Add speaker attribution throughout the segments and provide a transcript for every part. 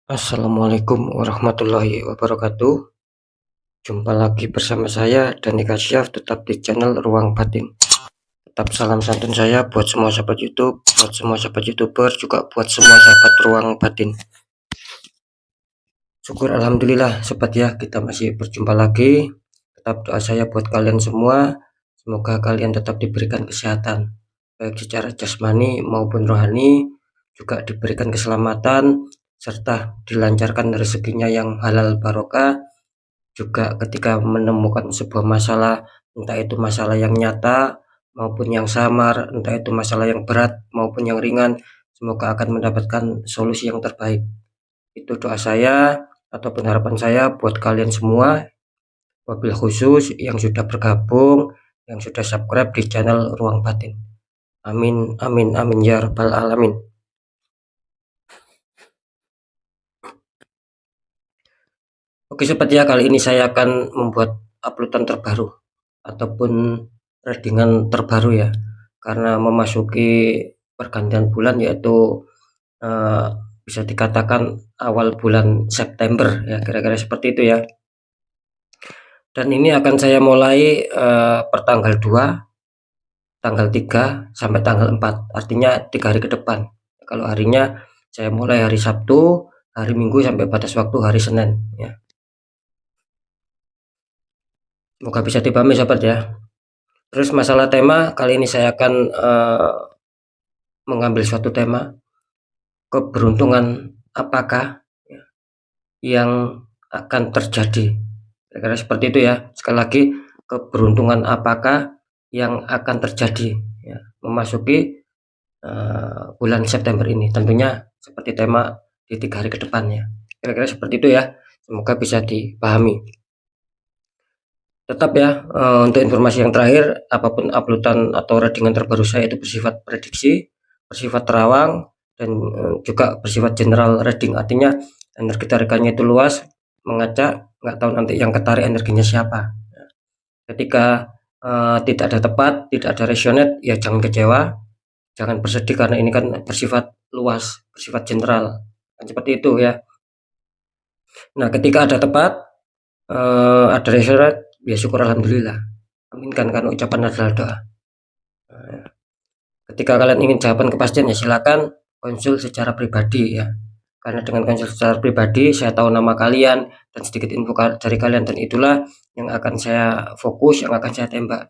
Speaker 1: Assalamualaikum warahmatullahi wabarakatuh. Jumpa lagi bersama saya Danika Syaf, tetap di channel Ruang Batin. Tetap salam santun saya buat semua sahabat YouTube, buat semua sahabat YouTuber, juga buat semua sahabat Ruang Batin. Syukur alhamdulillah sobat ya, kita masih berjumpa lagi. Tetap doa saya buat kalian semua, semoga kalian tetap diberikan kesehatan, baik secara jasmani maupun rohani, juga diberikan keselamatan serta dilancarkan rezekinya yang halal barokah. Juga ketika menemukan sebuah masalah, entah itu masalah yang nyata maupun yang samar, entah itu masalah yang berat maupun yang ringan, semoga akan mendapatkan solusi yang terbaik. Itu doa saya ataupun harapan saya buat kalian semua, wabil khusus yang sudah bergabung, yang sudah subscribe di channel Ruang Batin. Amin amin amin ya rabbal alamin. Oke sobat ya, kali ini saya akan membuat uploadan terbaru ataupun readingan terbaru ya, karena memasuki pergantian bulan, yaitu eh, bisa dikatakan awal bulan September ya, kira-kira seperti itu ya. Dan ini akan saya mulai pertanggal 2, tanggal 3 sampai tanggal 4, artinya 3 hari ke depan. Kalau harinya saya mulai hari Sabtu, hari Minggu sampai batas waktu hari Senin ya. Semoga bisa dipahami sobat ya. Terus masalah tema, kali ini saya akan mengambil suatu tema, keberuntungan apakah yang akan terjadi. Kira-kira seperti itu ya. Sekali lagi, keberuntungan apakah yang akan terjadi ya, memasuki bulan September ini. Tentunya seperti tema di 3 hari ke depannya. Kira-kira seperti itu ya. Semoga bisa dipahami. Tetap ya, untuk informasi yang terakhir, apapun uploadan atau readingan terbaru saya itu bersifat prediksi, bersifat terawang, dan juga bersifat general reading. Artinya energi tarikannya itu luas, mengacak, nggak tahu nanti yang ketarik energinya siapa. Ketika tidak ada tepat, tidak ada resonate, ya jangan kecewa, jangan bersedih, karena ini kan bersifat luas, bersifat general, kan seperti itu ya. Nah, ketika ada tepat, ada resonate, ya syukur alhamdulillah. Aminkan, karena ucapan adalah doa. Ketika kalian ingin jawaban kepastian, ya silakan konsul secara pribadi ya. Karena dengan konsul secara pribadi, saya tahu nama kalian dan sedikit info dari kalian, dan itulah yang akan saya fokus, yang akan saya tembak.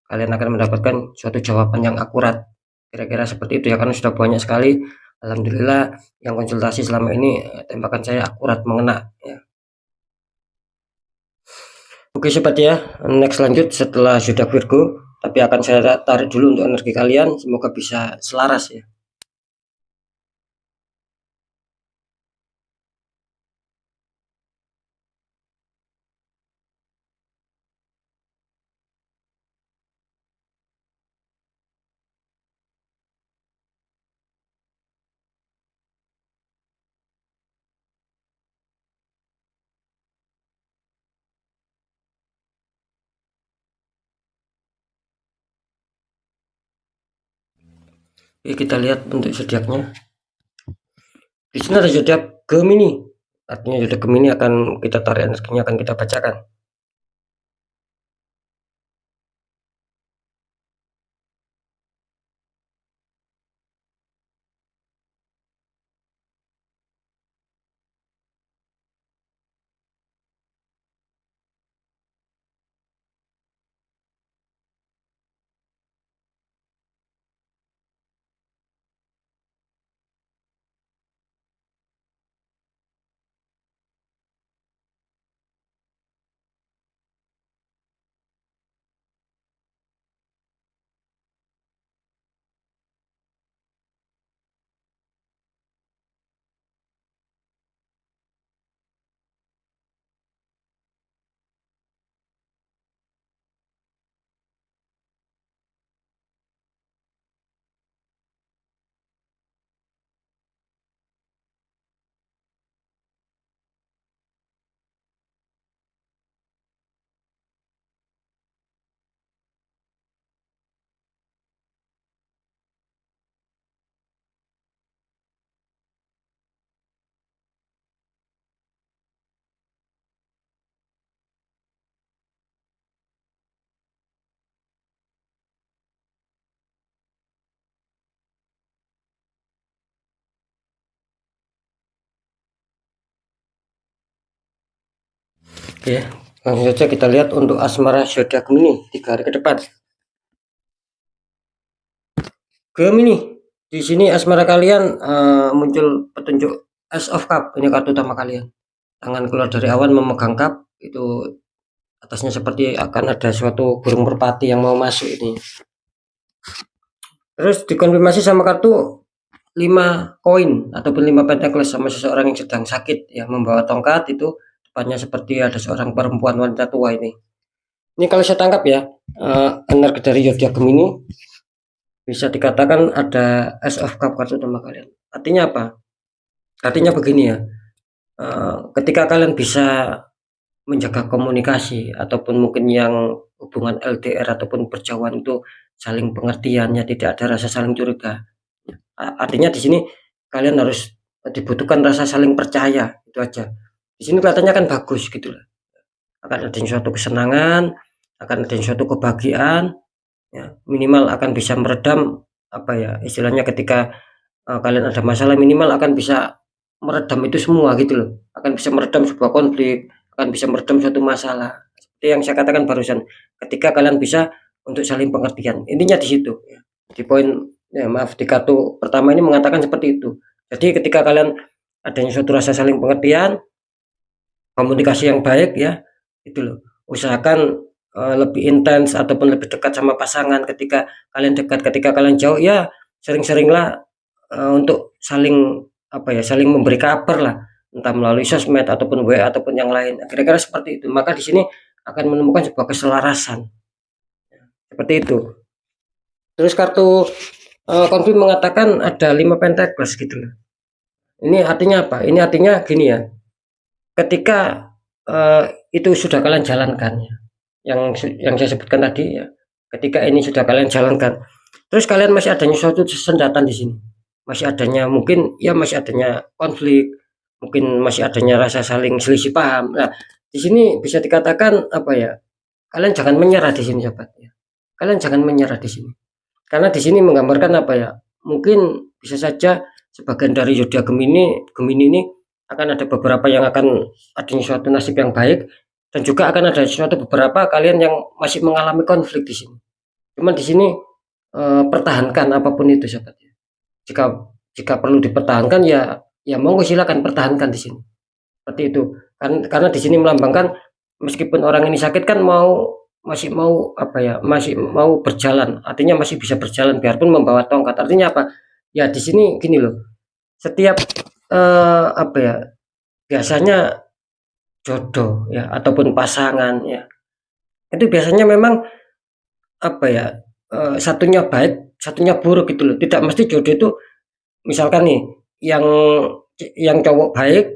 Speaker 1: Kalian akan mendapatkan suatu jawaban yang akurat. Kira-kira seperti itu ya, karena sudah banyak sekali. Alhamdulillah yang konsultasi selama ini, tembakan saya akurat, mengena ya. Oke sobat ya, next lanjut setelah sudah Virgo, tapi akan saya tarik dulu untuk energi kalian, semoga bisa selaras ya. Oke, kita lihat bentuk zodiaknya. Di sini ada zodiak Gemini, artinya zodiak Gemini akan kita tarik energinya, akan kita bacakan. Oke, langsung saja kita lihat untuk asmara zodiak Gemini 3 hari ke depan. Gemini, di sini asmara kalian muncul petunjuk Ace of Cup, ini kartu utama kalian. Tangan keluar dari awan memegang cup, itu atasnya seperti akan ada suatu burung merpati yang mau masuk ini. Terus dikonfirmasi sama kartu 5 koin ataupun 5 pentacles sama seseorang yang sedang sakit ya, membawa tongkat, itu depannya seperti ada seorang perempuan wanita tua ini. Ini kalau saya tangkap ya, energi dari zodiak Gemini bisa dikatakan ada Ace of Cup kartu utama kalian. Artinya apa? Artinya begini ya, ketika kalian bisa menjaga komunikasi ataupun mungkin yang hubungan LDR ataupun perjauhan itu saling pengertiannya, tidak ada rasa saling curiga. Artinya di sini kalian harus dibutuhkan rasa saling percaya, itu aja. Di sini kelihatannya kan bagus gitu loh. Akan ada suatu kesenangan, akan ada suatu kebahagiaan, ya, minimal akan bisa meredam apa ya istilahnya ketika kalian ada masalah, minimal akan bisa meredam itu semua gitu loh, akan bisa meredam sebuah konflik, akan bisa meredam suatu masalah seperti yang saya katakan barusan, ketika kalian bisa untuk saling pengertian, intinya di situ ya. Di poin ya maaf, di kartu pertama ini mengatakan seperti itu. Jadi ketika kalian adanya suatu rasa saling pengertian, komunikasi yang baik ya, itu loh, usahakan lebih intens ataupun lebih dekat sama pasangan. Ketika kalian dekat, ketika kalian jauh ya sering-seringlah untuk saling apa ya, saling memberi kabar lah, entah melalui sosmed ataupun WA ataupun yang lain, kira-kira seperti itu. Maka di sini akan menemukan sebuah keselarasan, seperti itu. Terus kartu konfirm mengatakan ada 5 pentacles gitu loh. Ini artinya apa? Ini artinya gini ya, ketika itu sudah kalian jalankan ya, yang saya sebutkan tadi ya, ketika ini sudah kalian jalankan, terus kalian masih adanya suatu sendatan di sini, masih adanya mungkin ya, masih adanya konflik, mungkin masih adanya rasa saling selisih paham. Nah, di sini bisa dikatakan apa ya, kalian jangan menyerah di sini sahabat ya. Kalian jangan menyerah di sini. Karena di sini menggambarkan apa ya? Mungkin bisa saja sebagian dari zodiak Gemini ini akan ada beberapa yang akan adanya suatu nasib yang baik, dan juga akan ada suatu beberapa kalian yang masih mengalami konflik di sini. Cuman di sini pertahankan apapun itu sahabat ya. Jika jika perlu dipertahankan ya, ya monggo silakan pertahankan di sini. Seperti itu. Karena di sini melambangkan meskipun orang ini sakit kan masih mau apa ya, masih mau berjalan, artinya masih bisa berjalan biarpun membawa tongkat. Artinya apa? Ya di sini gini loh. Setiap apa ya, biasanya jodoh ya ataupun pasangan ya, itu biasanya memang apa ya, satunya baik, satunya buruk gitu loh. Tidak mesti jodoh itu misalkan nih yang cowok baik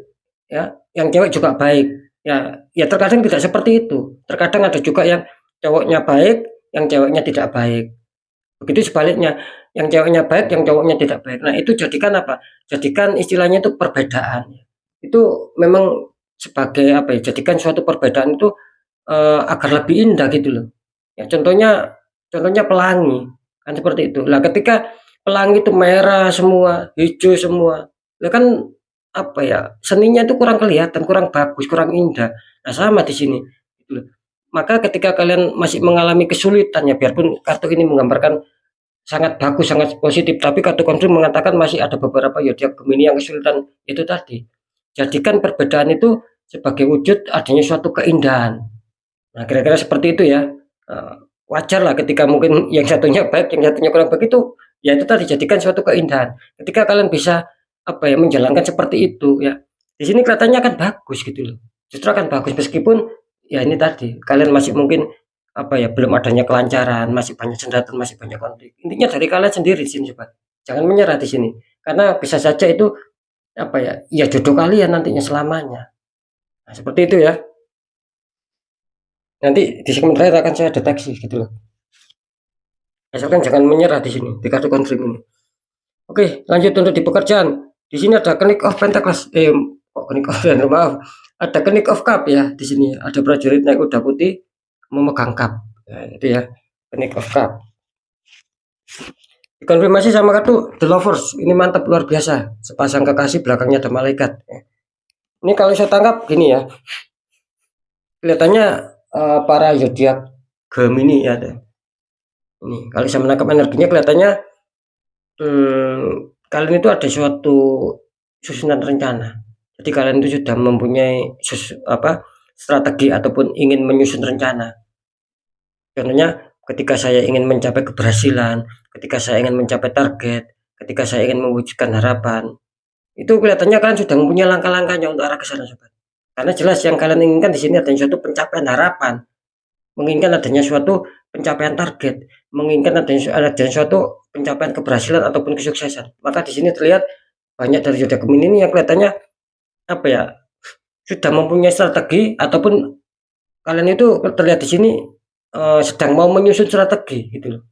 Speaker 1: ya, yang cewek juga baik. Ya, ya terkadang tidak seperti itu. Terkadang ada juga yang cowoknya baik, yang ceweknya tidak baik. Begitu sebaliknya, yang ceweknya baik, yang cowoknya tidak baik. Nah, itu jadikan apa? Jadikan istilahnya itu perbedaan. Itu memang sebagai apa ya? Jadikan suatu perbedaan itu agar lebih indah gitu loh. Ya contohnya pelangi, kan seperti itu. Lah ketika pelangi itu merah semua, hijau semua, lah kan apa ya, seninya itu kurang kelihatan, kurang bagus, kurang indah. Nah sama di sini, gitu loh. Maka ketika kalian masih mengalami kesulitan ya, biarpun kartu ini menggambarkan sangat bagus, sangat positif, tapi kartu konflik mengatakan masih ada beberapa zodiak Gemini yang kesulitan itu tadi. Jadikan perbedaan itu sebagai wujud adanya suatu keindahan. Nah, kira-kira seperti itu ya. Wajar lah ketika mungkin yang satunya baik, yang satunya kurang baik, itu ya itu tadi, jadikan suatu keindahan. Ketika kalian bisa apa ya, menjalankan seperti itu ya, di sini kelihatannya akan bagus gitu loh. Justru akan bagus meskipun ya ini tadi, kalian masih mungkin apa ya, belum adanya kelancaran, masih banyak sendatan, masih banyak konflik. Intinya dari kalian sendiri di sini coba. Jangan menyerah di sini. Karena bisa saja itu apa ya, ya jodoh kalian nantinya selamanya. Nah, seperti itu ya. Nanti di segmen terakhir akan saya deteksi gitu loh. Asalkan jangan menyerah di sini, di kartu konflik ini. Oke, lanjut untuk di pekerjaan. Di sini ada Knight of Pentacles. Kok Knight of Pentacles, maaf. Ada Knight of Cup ya di sini. Ada prajurit naik kuda putih memegang cup. Nah, itu ya, Knight of Cup. Dikonfirmasi sama kartu The Lovers. Ini mantap luar biasa. Sepasang kekasih, belakangnya ada malaikat. Ini kalau saya tangkap gini ya. kelihatannya para zodiak Gemini ya. Ini kalau saya menangkap energinya kelihatannya kalian itu ada suatu susunan rencana. Jadi kalian itu sudah mempunyai strategi ataupun ingin menyusun rencana. Contohnya ketika saya ingin mencapai keberhasilan, ketika saya ingin mencapai target, ketika saya ingin mewujudkan harapan, itu kelihatannya kalian sudah mempunyai langkah-langkahnya untuk arah ke sana, sobat. Karena jelas yang kalian inginkan di sini adanya suatu pencapaian harapan, menginginkan adanya suatu pencapaian target, menginginkan adanya suatu pencapaian keberhasilan ataupun kesuksesan. Maka di sini terlihat banyak dari zodiak Gemini ini yang kelihatannya sudah mempunyai strategi ataupun kalian itu terlihat di sini sedang mau menyusun strategi gitu loh.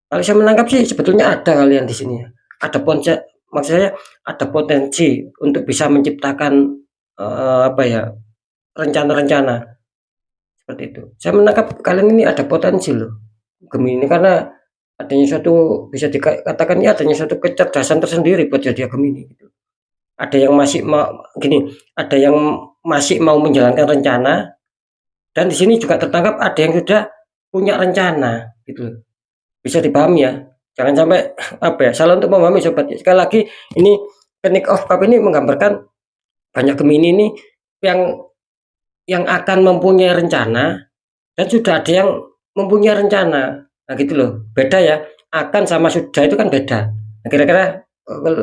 Speaker 1: Kalau saya menangkap sih sebetulnya ada kalian di sini ya. Ada maksud saya ada potensi untuk bisa menciptakan rencana-rencana seperti itu. Saya menangkap kalian ini ada potensi loh, Gemini, karena adanya suatu bisa dikatakan ya adanya suatu kecerdasan tersendiri buat zodiak Gemini gitu. Ada yang masih ada yang masih mau menjalankan rencana, dan di sini juga tertangkap ada yang sudah punya rencana gitu. Bisa dipahami ya. Jangan sampai salah untuk memahami, sobat. Sekali lagi ini Phoenix of Cup ini menggambarkan banyak Gemini ini yang akan mempunyai rencana dan sudah ada yang mempunyai rencana. Nah gitu loh. Beda ya. Akan sama sudah itu kan beda. Nah, kira-kira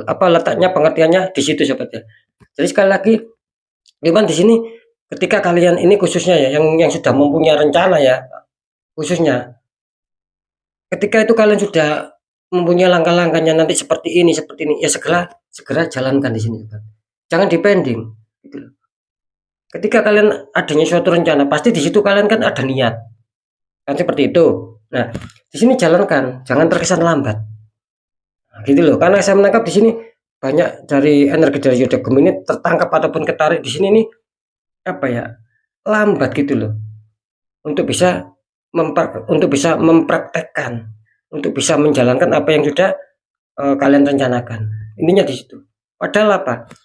Speaker 1: letaknya pengertiannya di situ, sobat ya. Jadi sekali lagi memang di sini ketika kalian ini khususnya ya yang sudah mempunyai rencana ya, khususnya ketika itu kalian sudah mempunyai langkah-langkahnya nanti seperti ini ya segera jalankan di sini, sobat. Jangan dipending gitu loh. Ketika kalian adanya suatu rencana, pasti di situ kalian kan ada niat. Kan seperti itu. Nah, di sini jalankan, jangan terkesan lambat. Nah, gitu loh. Karena saya menangkap di sini banyak dari energi dari zodiak Gemini tertangkap ataupun ketarik di sini nih lambat gitu loh. Untuk bisa mempraktekkan, untuk bisa menjalankan apa yang sudah kalian rencanakan. Intinya di situ. Padahal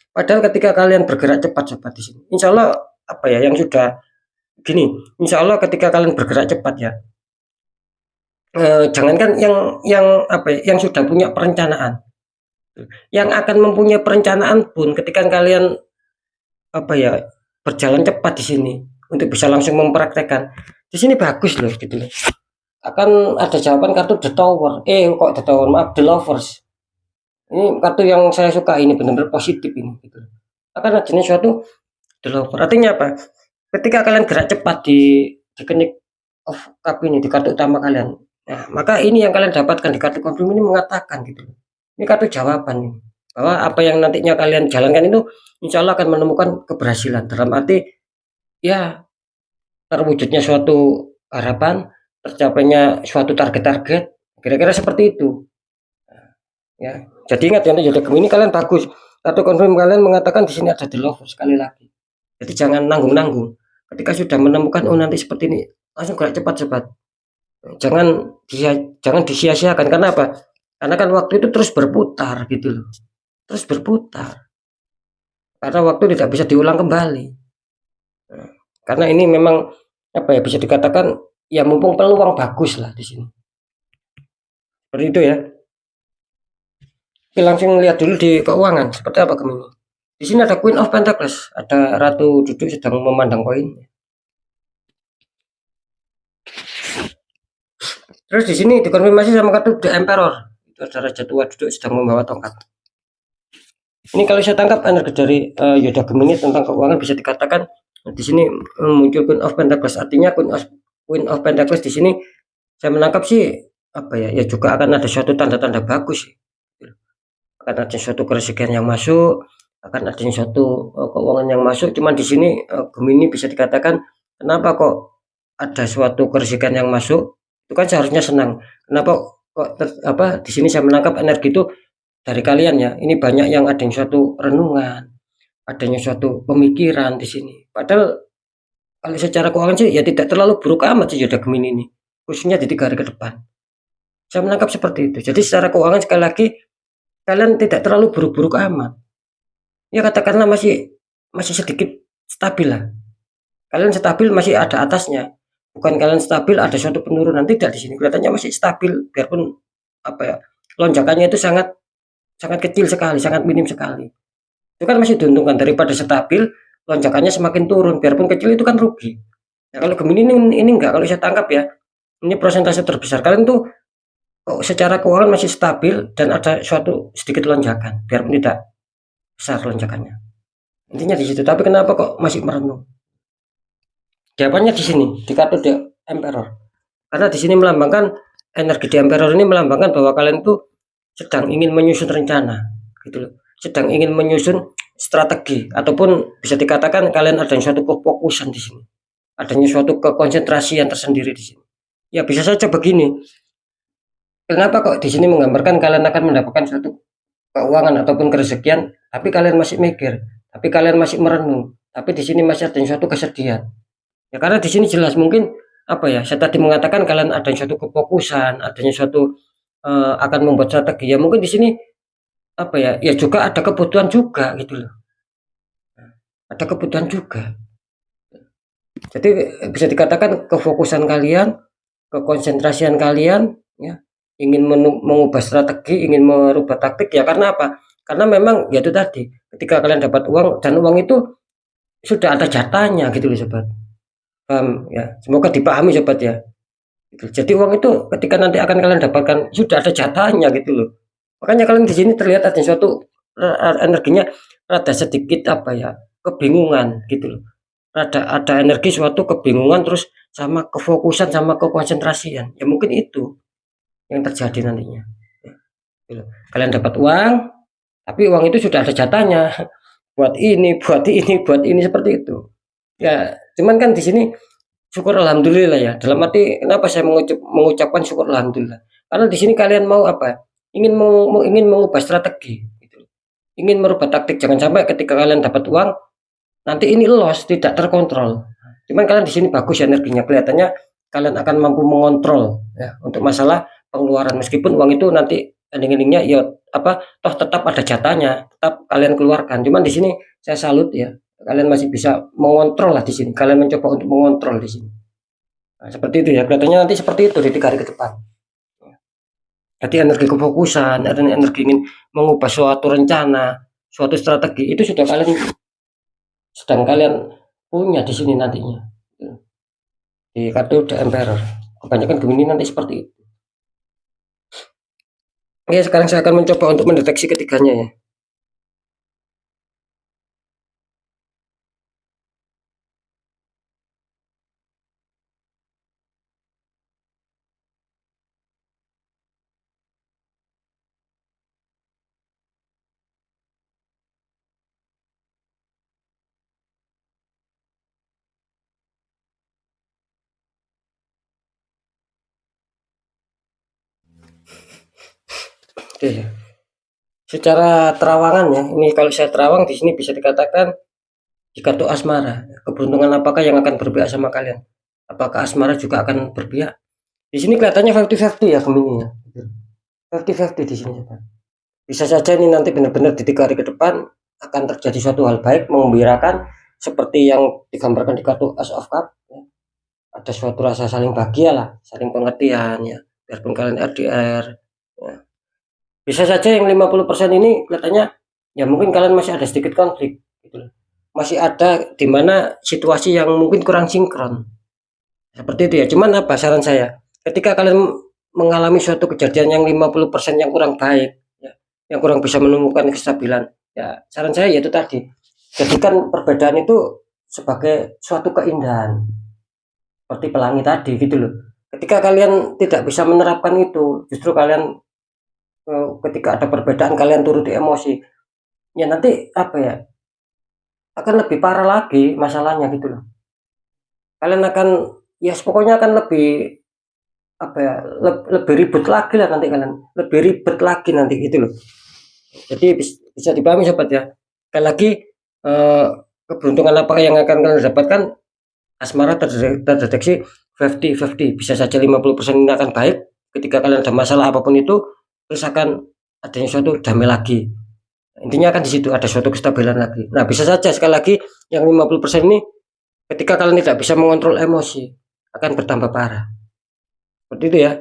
Speaker 1: Padahal ketika kalian bergerak cepat, sobat, di sini, insya Allah yang sudah insya Allah ketika kalian bergerak cepat ya, jangankan yang sudah punya perencanaan, yang akan mempunyai perencanaan pun ketika kalian berjalan cepat di sini untuk bisa langsung mempraktekkan, di sini bagus loh gitu loh. Akan ada jawaban kartu The Tower. The Tower, maaf, The Lovers. Ini kartu yang saya suka, ini benar-benar positif ini gitu. Akan adanya suatu The Lover. Artinya apa? Ketika kalian gerak cepat di Phoenix of Cup ini, di kartu utama kalian. Nah, maka ini yang kalian dapatkan di kartu confirm ini mengatakan gitu. Ini kartu jawaban ini. Bahwa apa yang nantinya kalian jalankan itu insya Allah akan menemukan keberhasilan. Dalam arti ya terwujudnya suatu harapan, tercapainya suatu target-target, kira-kira seperti itu. Ya, jadi ingat ya, zodiak Gemini kalian bagus. Kartu confirm kalian mengatakan di sini ada The Lover sekali lagi. Jadi jangan nanggung-nanggung. Ketika sudah menemukan nanti seperti ini, langsung gerak cepat-cepat. Jangan disia-siakan. Karena apa? Karena kan waktu itu terus berputar gitu loh. Terus berputar. Karena waktu tidak bisa diulang kembali. Nah, karena ini memang bisa dikatakan ya mumpung peluang bagus lah di sini. Seperti itu ya. Oke, langsung lihat dulu di keuangan seperti apa Gemini. Di sini ada Queen of Pentacles, ada ratu duduk sedang memandang koin. Terus di sini dikonfirmasi sama kartu The Emperor. Itu ada raja tua duduk sedang membawa tongkat. Ini kalau saya tangkap energi dari zodiak Gemini tentang keuangan bisa dikatakan di sini muncul Queen of Pentacles. Artinya Queen of Pentacles di sini saya menangkap sih ya juga akan ada suatu tanda-tanda bagus. Akan ada suatu kerezekian yang masuk, akan ada suatu keuangan yang masuk. Cuman di sini Gemini bisa dikatakan kenapa kok ada suatu kerezekian yang masuk? Itu kan seharusnya senang. Kenapa kok di sini saya menangkap energi itu dari kalian ya. Ini banyak yang ada yang suatu renungan, adanya suatu pemikiran di sini. Padahal kalau secara keuangan sih ya tidak terlalu buruk amat sih zodiak Gemini ini, khususnya di 3 hari ke depan. Saya menangkap seperti itu. Jadi secara keuangan sekali lagi kalian tidak terlalu buruk-buruk amat. Ya katakanlah masih sedikit stabil lah. kalian stabil masih ada atasnya, bukan kalian stabil ada suatu penurunan, tidak. Di sini kelihatannya masih stabil, biarpun apa ya, lonjakannya itu sangat sangat kecil sekali, sangat minim sekali. Itu kan masih diuntungkan daripada stabil, lonjakannya semakin turun, biarpun kecil itu kan rugi. Nah, kalau Gemini ini enggak, kalau saya tangkap ya, ini persentase terbesar. Kalian tuh secara keuangan masih stabil dan ada suatu sedikit lonjakan, biarpun tidak besar lonjakannya. Intinya di situ. Tapi kenapa kok masih merenung? Jawabannya di sini, di kartu The Emperor. Karena di sini melambangkan energi The Emperor ini melambangkan bahwa kalian tuh sedang ingin menyusun rencana, gitu loh. Sedang ingin menyusun strategi, ataupun bisa dikatakan kalian ada suatu kefokusan di sini. Adanya suatu kekonsentrasian tersendiri di sini. Ya bisa saja begini. Kenapa kok di sini menggambarkan kalian akan mendapatkan suatu keuangan ataupun kerezekian, tapi kalian masih mikir, tapi kalian masih merenung, tapi di sini masih ada suatu kesedihan. Ya karena di sini jelas mungkin apa ya, saya tadi mengatakan kalian ada suatu kefokusan, adanya suatu akan membuat strategi. Ya mungkin di sini apa ya, ya juga ada kebutuhan juga gitu loh. Ada kebutuhan juga. Jadi bisa dikatakan kefokusan kalian, kekonsentrasian kalian ya, ingin mengubah strategi, ingin merubah taktik ya karena apa? Karena memang ya itu tadi, ketika kalian dapat uang dan uang itu sudah ada jatahnya gitu loh sobat. Paham ya? Semoga dipahami sobat ya. Gitu. Jadi uang itu ketika nanti akan kalian dapatkan sudah ada jatahnya gitu loh. Makanya kalian di sini terlihat ada suatu energinya rada sedikit apa ya, kebingungan gitu loh. Ada energi suatu kebingungan terus sama kefokusan sama kekonsentrasian. Ya mungkin itu yang terjadi nantinya. Ya, gitu. Kalian dapat uang, tapi uang itu sudah ada jatahnya. Buat ini, buat ini, buat ini seperti itu. Ya, cuman kan di sini syukur alhamdulillah ya. Dalam arti kenapa saya mengucapkan syukur alhamdulillah? Karena di sini kalian mau apa? Ingin mengubah strategi gitu. Ingin merubah taktik, jangan sampai ketika kalian dapat uang nanti ini loss, tidak terkontrol. Cuman kalian di sini bagus energinya, kelihatannya kalian akan mampu mengontrol ya untuk masalah pengeluaran, meskipun uang itu nanti ending-endingnya ya apa toh tetap ada jatahnya, tetap kalian keluarkan. Cuman di sini saya salut ya, kalian masih bisa mengontrol lah di sini. Kalian mencoba untuk mengontrol di sini. Nah, seperti itu ya, kelihatannya nanti seperti itu di 3 hari ke depan. Jadi energi kefokusan, energi ingin mengubah suatu rencana, suatu strategi itu sudah sedang kalian punya di sini nantinya. Di kartu The Emperor. Kebanyakan Gemini nanti seperti itu. Oke, sekarang saya akan mencoba untuk mendeteksi ketiganya ya. Oke. Secara terawangan ya, ini kalau saya terawang di sini bisa dikatakan di kartu asmara. Keberuntungan apakah yang akan berpihak sama kalian? Apakah asmara juga akan berpihak? Di sini kelihatannya 50-50 ya Gemini ya. 50-50 di sini. Bisa saja ini nanti benar-benar di 3 hari ke depan akan terjadi suatu hal baik, mengembirakan seperti yang digambarkan di kartu Ace of Cups. Ya. Ada suatu rasa saling bahagia lah, saling pengertian ya. Biarpun kalian LDR. Ya. Bisa saja yang 50% ini kelihatannya ya mungkin kalian masih ada sedikit konflik gitu loh. Masih ada di mana situasi yang mungkin kurang sinkron. Seperti itu ya. Cuman apa saran saya? Ketika kalian mengalami suatu kejadian yang 50% yang kurang baik, ya, yang kurang bisa menemukan kestabilan, ya saran saya yaitu tadi, jadikan perbedaan itu sebagai suatu keindahan. Seperti pelangi tadi gitu loh. Ketika kalian tidak bisa menerapkan itu, justru kalian ketika ada perbedaan kalian turuti emosi, ya nanti apa ya? Akan lebih parah lagi masalahnya gitu loh. Kalian akan ya pokoknya akan lebih apa ya, lebih ribet lagi lah nanti kalian, lebih ribet lagi nanti gitu loh. Jadi bisa dipahami sobat ya. Sekali lagi keberuntungan apa yang akan kalian dapatkan, asmara terdeteksi 50-50, bisa saja 50% ini akan baik ketika kalian ada masalah apapun itu, terus akan adanya suatu damai lagi. Intinya kan di situ ada suatu kestabilan lagi. Nah bisa saja sekali lagi yang 50% ini Ketika kalian tidak bisa mengontrol emosi, akan bertambah parah. Seperti itu ya.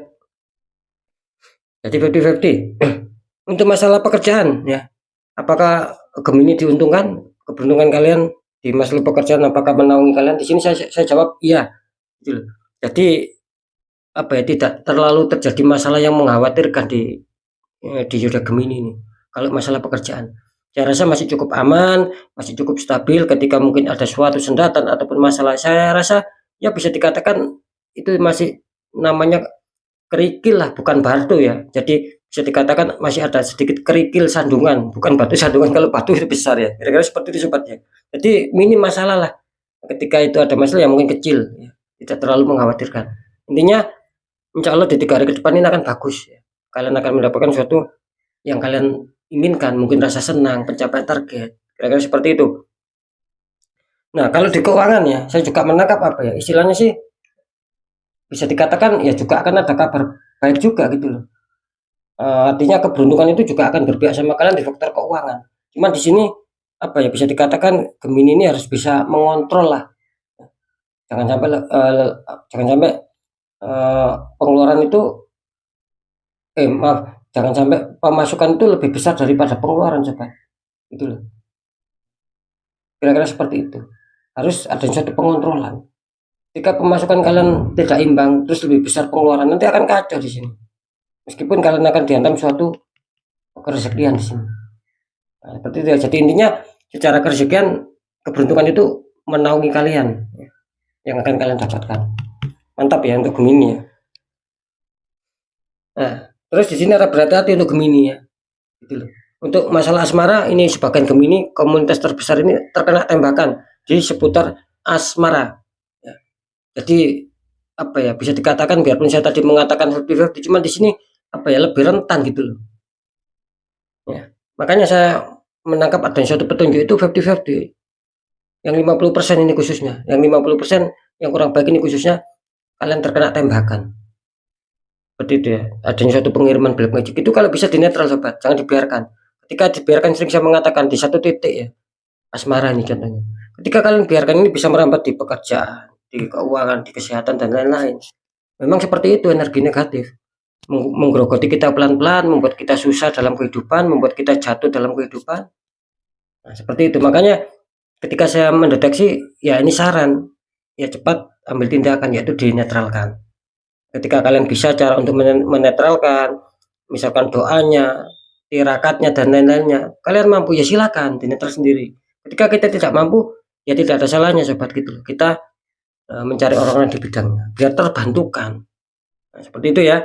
Speaker 1: Jadi 50-50. Untuk masalah pekerjaan ya, apakah Gemini diuntungkan? Keberuntungan kalian di masalah pekerjaan apakah menaungi kalian? Di sini saya jawab iya. Gitu loh. Jadi apa ya, tidak terlalu terjadi masalah yang mengkhawatirkan di zodiak Gemini ini. Kalau masalah pekerjaan, saya rasa masih cukup aman, masih cukup stabil. Ketika mungkin ada suatu sendatan ataupun masalah, saya rasa ya bisa dikatakan itu masih namanya kerikil lah, bukan batu ya. Jadi bisa dikatakan masih ada sedikit kerikil sandungan, bukan batu sandungan. Kalau batu itu besar ya. Kira-kira seperti itu sobatnya. Jadi minim masalah lah. Ketika itu ada masalah yang mungkin kecil, ya, tidak terlalu mengkhawatirkan. Intinya, insya Allah di 3 hari ke depan ini akan bagus. Ya. Kalian akan mendapatkan sesuatu yang kalian inginkan, mungkin rasa senang, pencapaian target. Kira-kira seperti itu. Nah, kalau di keuangan ya, saya juga menangkap apa ya, istilahnya sih bisa dikatakan ya juga akan ada kabar baik juga gitu loh. Artinya keberuntungan itu juga akan berpihak sama kalian di faktor keuangan. Cuman di sini apa ya, bisa dikatakan Gemini ini harus bisa mengontrol lah. Jangan sampai jangan sampai pengeluaran itu maaf, jangan sampai pemasukan itu lebih besar daripada pengeluaran sobat. Gitu loh. Kira-kira seperti itu. Harus ada suatu pengontrolan. Jika pemasukan kalian tidak imbang, terus lebih besar pengeluaran, nanti akan kacau di sini. Meskipun kalian akan dihantam suatu kerezekian di sini. Nah, seperti itu. Jadi intinya secara kerezekian keberuntungan itu menaungi kalian yang akan kalian dapatkan. Mantap ya untuk Gemini ya. Nah, terus di sini ada berhati-hati untuk Gemini ya. Gitu loh. Untuk masalah asmara ini sebagian Gemini komunitas terbesar ini terkena tembakan di seputar asmara. Ya. Jadi apa ya, bisa dikatakan biarpun saya tadi mengatakan 50-50, cuma di sini apa ya, lebih rentan gitu loh. Ya. Makanya saya menangkap ada suatu petunjuk itu 50-50. Yang 50% ini khususnya, yang 50% yang kurang baik ini khususnya kalian terkena tembakan. Seperti itu ya. Ada suatu pengiriman black magic itu kalau bisa dinetral sobat, jangan dibiarkan. Ketika dibiarkan, sering saya mengatakan di satu titik ya, asmara ini contohnya. Ketika kalian biarkan ini bisa merambat di pekerjaan, di keuangan, di kesehatan dan lain-lain. Memang seperti itu energi negatif. Menggerogoti kita pelan-pelan, membuat kita susah dalam kehidupan, membuat kita jatuh dalam kehidupan. Nah, seperti itu. Makanya ketika saya mendeteksi, ya ini saran, ya cepat ambil tindakan, yaitu dinetralkan. Ketika kalian bisa cara untuk menetralkan, misalkan doanya, tirakatnya dan lain-lainnya, kalian mampu ya silakan dinetral sendiri. Ketika kita tidak mampu, ya tidak ada salahnya sobat gitu. Kita mencari orang-orang di bidangnya biar terbantukan. Nah, seperti itu ya.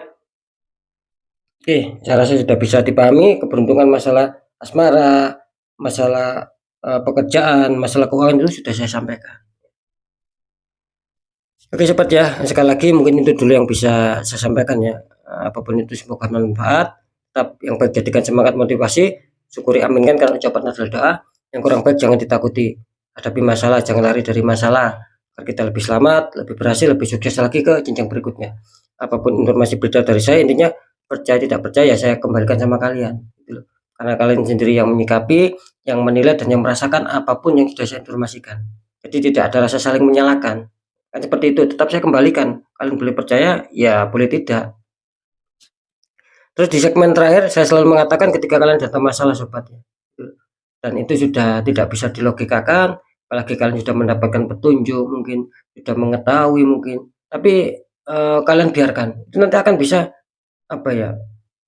Speaker 1: Oke, saya rasa sudah bisa dipahami keberuntungan masalah asmara, masalah pekerjaan, masalah keuangan itu sudah saya sampaikan. Oke sobat ya, sekali lagi mungkin itu dulu yang bisa saya sampaikan ya. Apapun itu semoga bermanfaat. Tetap yang baik jadikan semangat motivasi, syukuri aminkan karena ucapan adalah doa. Yang kurang baik jangan ditakuti. Hadapi masalah, jangan lari dari masalah. Agar kita lebih selamat, lebih berhasil, lebih sukses lagi ke jenjang berikutnya. Apapun informasi berita dari saya, intinya percaya tidak percaya saya kembalikan sama kalian. Gitu loh. Karena kalian sendiri yang menyikapi, yang menilai dan yang merasakan apapun yang sudah saya informasikan. Jadi tidak ada rasa saling menyalahkan. Kan seperti itu, tetap saya kembalikan. Kalian boleh percaya, ya boleh tidak. Terus di segmen terakhir saya selalu mengatakan ketika kalian ada masalah sobat ya, dan itu sudah tidak bisa dilogikakan, apalagi kalian sudah mendapatkan petunjuk, mungkin sudah mengetahui mungkin, tapi kalian biarkan, itu nanti akan bisa apa ya,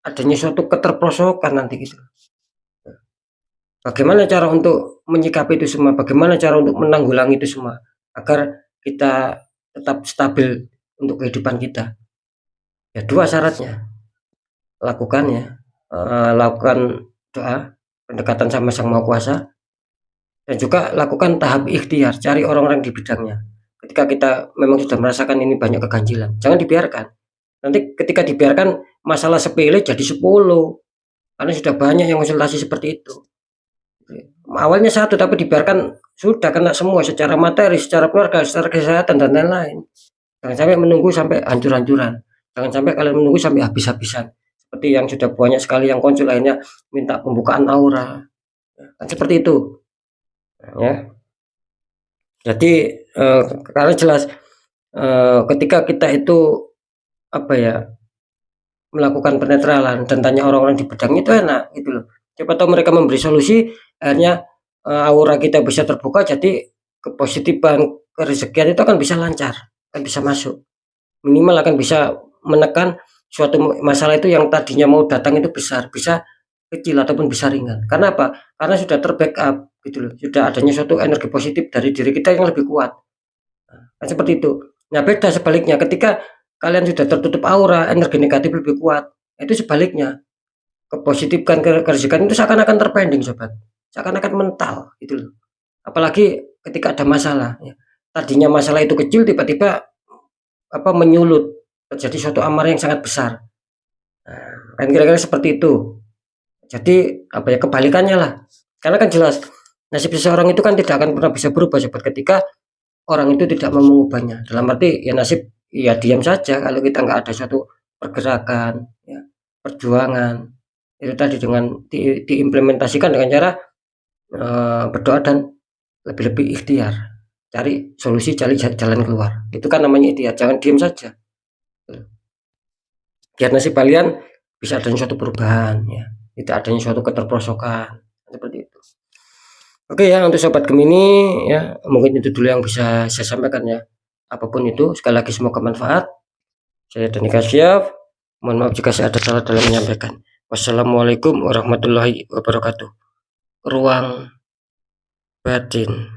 Speaker 1: adanya suatu keterperosotan nanti gitu. Bagaimana cara untuk menyikapi itu semua? Bagaimana cara untuk menanggulangi itu semua agar kita tetap stabil untuk kehidupan kita? Ya dua syaratnya. Lakukan ya, lakukan doa, pendekatan sama Sang Maha Kuasa, dan juga lakukan tahap ikhtiar, cari orang-orang di bidangnya. Ketika kita memang sudah merasakan ini banyak keganjilan, jangan dibiarkan. Nanti ketika dibiarkan masalah sepele jadi 10, karena sudah banyak yang konsultasi seperti itu. Awalnya satu tapi dibiarkan sudah kena semua secara materi, secara keluarga, secara kesehatan dan lain-lain. Jangan sampai menunggu sampai hancur-hancuran. Jangan sampai kalian menunggu sampai habis-habisan. Seperti yang sudah banyak sekali yang konsul akhirnya minta pembukaan aura. Kan seperti itu. Ya. Jadi karena jelas ketika kita itu apa ya, melakukan penetralan dan tanya orang-orang di bidang itu enak gitu loh. Siapa tahu mereka memberi solusi, akhirnya aura kita bisa terbuka, jadi kepositifan, kerezekian itu akan bisa lancar, akan bisa masuk. Minimal akan bisa menekan suatu masalah itu yang tadinya mau datang itu besar, bisa kecil ataupun bisa ringan. Karena apa? Karena sudah terbackup gitu loh, sudah adanya suatu energi positif dari diri kita yang lebih kuat. Kan seperti itu. Nah, beda sebaliknya ketika kalian sudah tertutup aura, energi negatif lebih kuat. Itu sebaliknya. Kepositifkan, kerezekian itu seakan-akan terpending, sobat. Seakan-akan mental gitu loh. Apalagi ketika ada masalah ya. Tadinya masalah itu kecil, tiba-tiba apa menyulut, terjadi suatu amarah yang sangat besar. Nah, kan kira-kira seperti itu. Jadi apa ya, kebalikannya lah. Karena kan jelas nasib seseorang itu kan tidak akan pernah bisa berubah, sobat, ketika orang itu tidak mau mengubahnya. Dalam arti ya nasib ya diam saja kalau kita nggak ada suatu pergerakan, ya, perjuangan. Itu tadi dengan diimplementasikan dengan cara berdoa dan lebih-lebih ikhtiar. Cari solusi, cari jalan keluar. Itu kan namanya ikhtiar, jangan diam saja. Biar nasib kalian bisa adanya suatu perubahan, ya. Tidak adanya suatu keterperosokan. Seperti itu. Oke ya, untuk sobat Gemini ya, mungkin itu dulu yang bisa saya sampaikan ya. Apapun itu, sekali lagi semoga manfaat. Saya Dani Kasyaf. Mohon maaf jika saya ada salah dalam menyampaikan. Wassalamualaikum warahmatullahi wabarakatuh. Ruang batin.